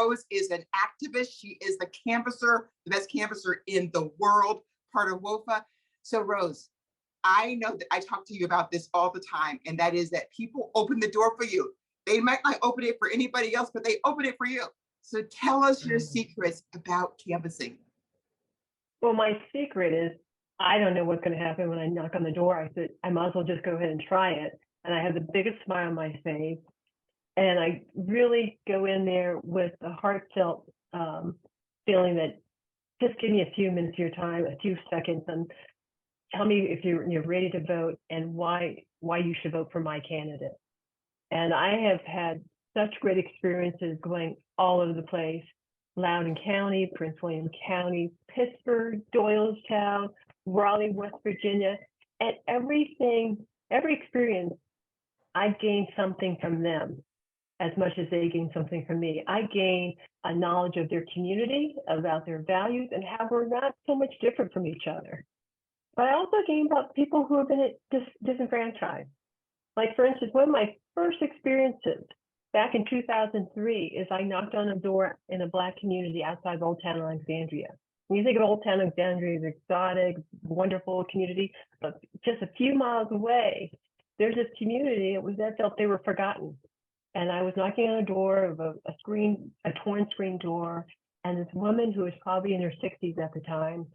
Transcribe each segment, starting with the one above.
Rose is an activist. She is the canvasser, the best canvasser in the world, part of WOFA. So Rose, I know that I talk to you about this all the time, and that is that people open the door for you. They might not open it for anybody else, but they open it for you. So tell us your secrets about canvassing. Well, my secret is I don't know what's going to happen when I knock on the door. I said, I might as well just go ahead and try it. And I have the biggest smile on my face. And I really go in there with a heartfelt feeling that just give me a few minutes of your time, a few seconds, and tell me if you're ready to vote and why you should vote for my candidate. And I have had such great experiences going all over the place. Loudoun County, Prince William County, Pittsburgh, Doylestown, Raleigh, West Virginia, and every experience, I gained something from them as much as they gained something from me. I gained a knowledge of their community, about their values, and how we're not so much different from each other. But I also gained about people who have been disenfranchised. Like, for instance, one of my first experiences back in 2003 is I knocked on a door in a Black community outside Old Town Alexandria. When you think of Old Town Alexandria as exotic, wonderful community, but just a few miles away, there's this community that felt they were forgotten. And I was knocking on a door of a torn screen door, and this woman who was probably in her 60s at the time,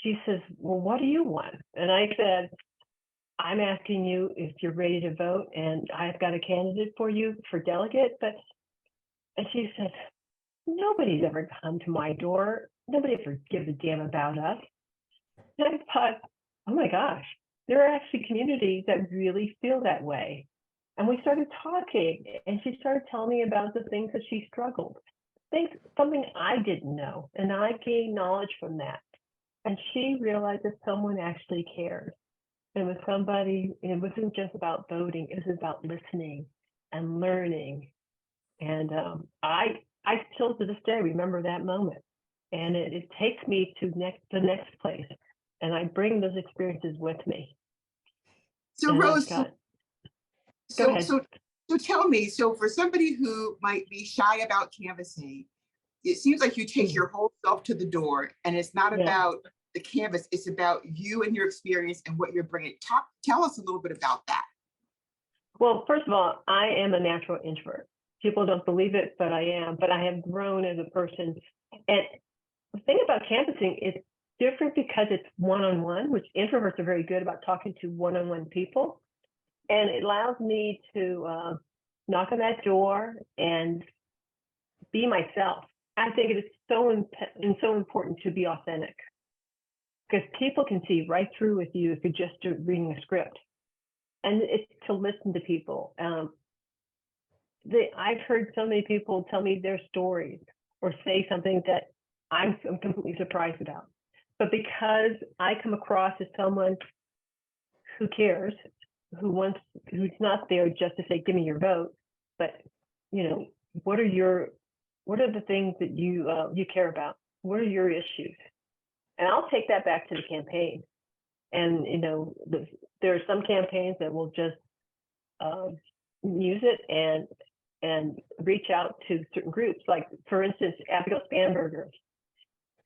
she says, well, what do you want? And I said, I'm asking you if you're ready to vote, and I've got a candidate for you for delegate. And she said, nobody's ever come to my door. Nobody ever gives a damn about us. And I thought, oh my gosh, there are actually communities that really feel that way. And we started talking, and she started telling me about the things that she struggled, something I didn't know, and I gained knowledge from that. And she realized that someone actually cared. It was somebody, it wasn't just about voting, it was about listening and learning. And I still to this day remember that moment. And it takes me to the next place. And I bring those experiences with me. So and Rose, so tell me, so for somebody who might be shy about canvassing, it seems like you take your whole self to the door, and it's not about the canvas, it's about you and your experience and what you're bringing. Tell us a little bit about that. Well, first of all, I am a natural introvert. People don't believe it, but I am. But I have grown as a person. And the thing about canvassing is different because it's one-on-one, which introverts are very good about talking to one-on-one people. And it allows me to knock on that door and be myself. I think it is so important to be authentic, because people can see right through with you if you're just reading a script. And it's to listen to people. I've heard so many people tell me their stories or say something that I'm completely surprised about. But because I come across as someone who cares, who's not there just to say, give me your vote, but what are the things that you care about? What are your issues? And I'll take that back to the campaign. And there are some campaigns that will just use it and reach out to certain groups. Like, for instance, Abigail Spanberger.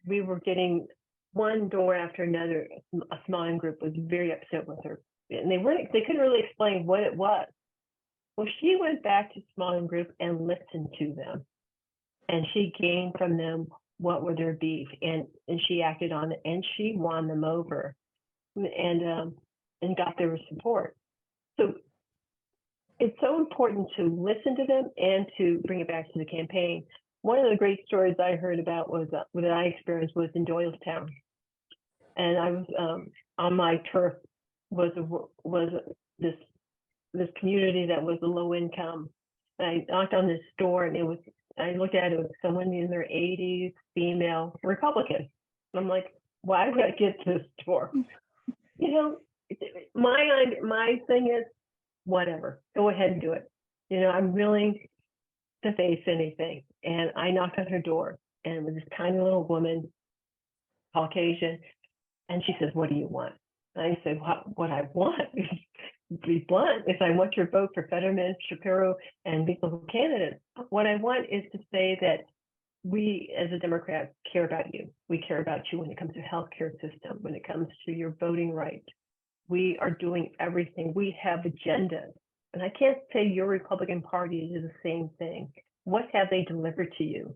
We were getting one door after another. A smaller group was very upset with her, and they couldn't really explain what it was. Well, she went back to smaller group and listened to them, and she gained from them what were their beef, and she acted on it, and she won them over, and got their support. So it's so important to listen to them and to bring it back to the campaign. One of the great stories I heard about was that I experienced was in Doylestown, and I was on my turf was this community that was a low income. And I knocked on this door, and I looked at it was someone in their 80s, female, Republican. I'm like, why would I get to this door? My thing is, whatever, go ahead and do it. I'm willing to face anything. And I knocked on her door, and it was this tiny little woman, Caucasian, and she says, what do you want? And I said, what I want, to be blunt, is I want your vote for Fetterman, Shapiro, and these local candidates. What I want is to say that we as a Democrat care about you. We care about you when it comes to healthcare system, when it comes to your voting right. We are doing everything. We have agendas. And I can't say your Republican Party is the same thing. What have they delivered to you?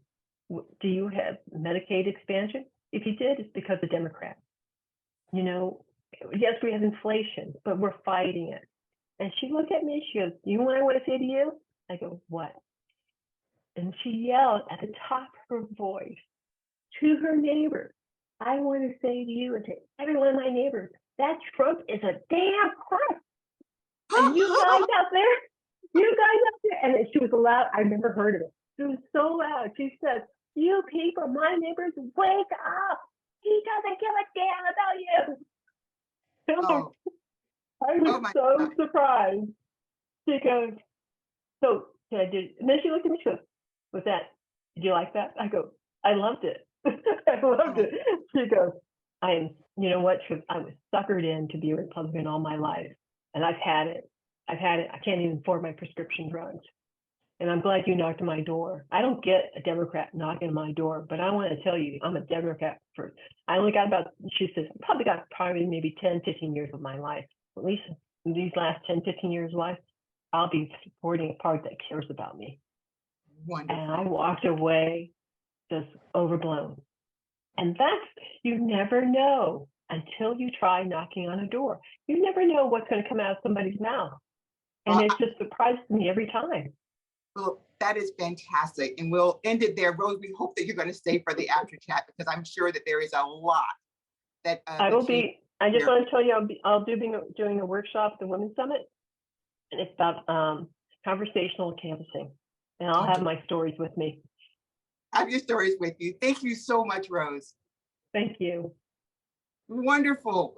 Do you have Medicaid expansion? If you did, it's because of Democrats. You know, yes, we have inflation, but we're fighting it. And she looked at me, she goes, you know what I want to say to you? I go, what? And she yelled at the top of her voice to her neighbors, I want to say to you and to every one of my neighbors, that Trump is a damn crook. And you guys out there, and she was loud. I never heard of it. It was so loud. She said, you people, my neighbors, wake up. He doesn't give a damn about you. I was so surprised. She goes, so I did. And then she looked at me, she goes, was that, did you like that? I go, I loved it. I loved it. She goes, you know what? She goes, I was suckered in to be a Republican all my life. And I've had it. I can't even afford my prescription drugs. And I'm glad you knocked on my door. I don't get a Democrat knocking on my door, but I want to tell you, I'm a Democrat I only got she says, probably maybe 10, 15 years of my life. At least in these last 10, 15 years of life, I'll be supporting a party that cares about me. Wonderful. And I walked away just overblown. And you never know until you try knocking on a door. You never know what's going to come out of somebody's mouth. And it just surprises me every time. Well, that is fantastic. And we'll end it there. Rose, we hope that you're going to stay for the after chat, because I'm sure that there is a lot that I will be. I just want to tell you, I'll be doing a workshop at the Women's Summit, and it's about conversational canvassing. And I'll have my stories with me. Have your stories with you. Thank you so much, Rose. Thank you. Wonderful.